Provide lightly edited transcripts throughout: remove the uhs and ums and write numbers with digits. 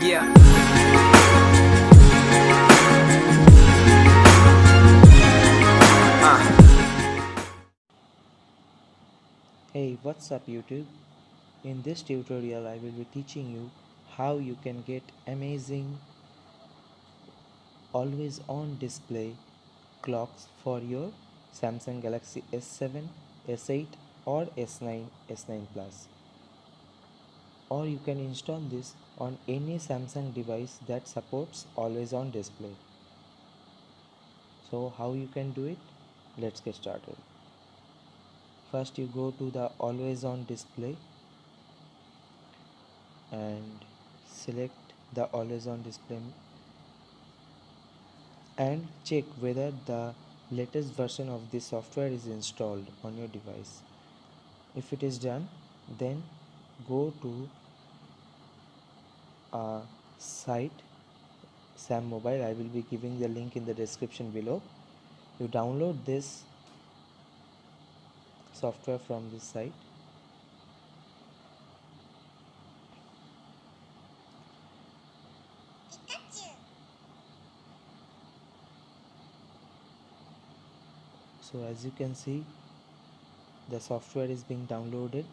Yeah. Hey, what's up YouTube? In this tutorial I will be teaching you how you can get amazing always on display clocks for your Samsung Galaxy S7, S8 or S9, S9 Plus. Or you can install this on any Samsung device that supports always on display. So how you can do it? Let's get started. First you go to the always on display and select the always on display and check whether the latest version of this software is installed on your device. If it is done, then go to a site Sam Mobile. I will be giving the link in the description below. You download this software from this site. So as you can see, the software is being downloaded.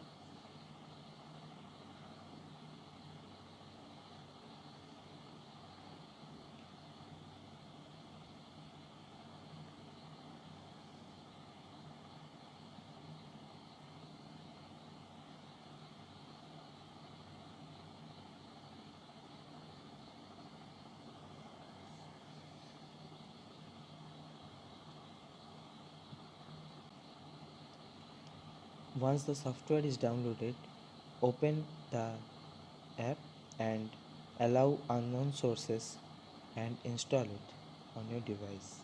Once the software is downloaded, open the app and allow unknown sources and install it on your device.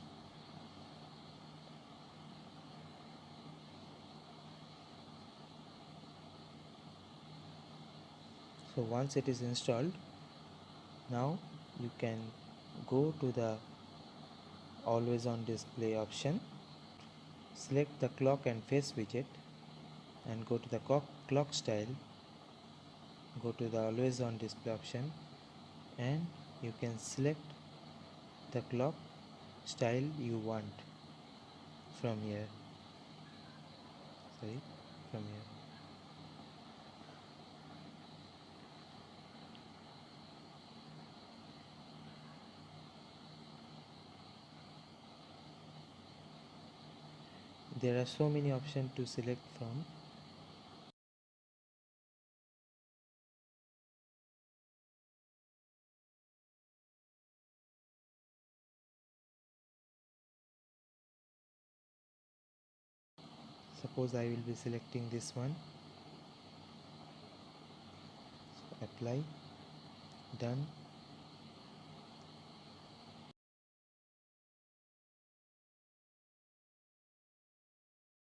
So once it is installed, now you can go to the always on display option, select the clock and face widget and go to the clock style, go to the always on display option and you can select the clock style you want from here. Sorry, from here. There are so many options to select from. Suppose I will be selecting this one. So apply, done.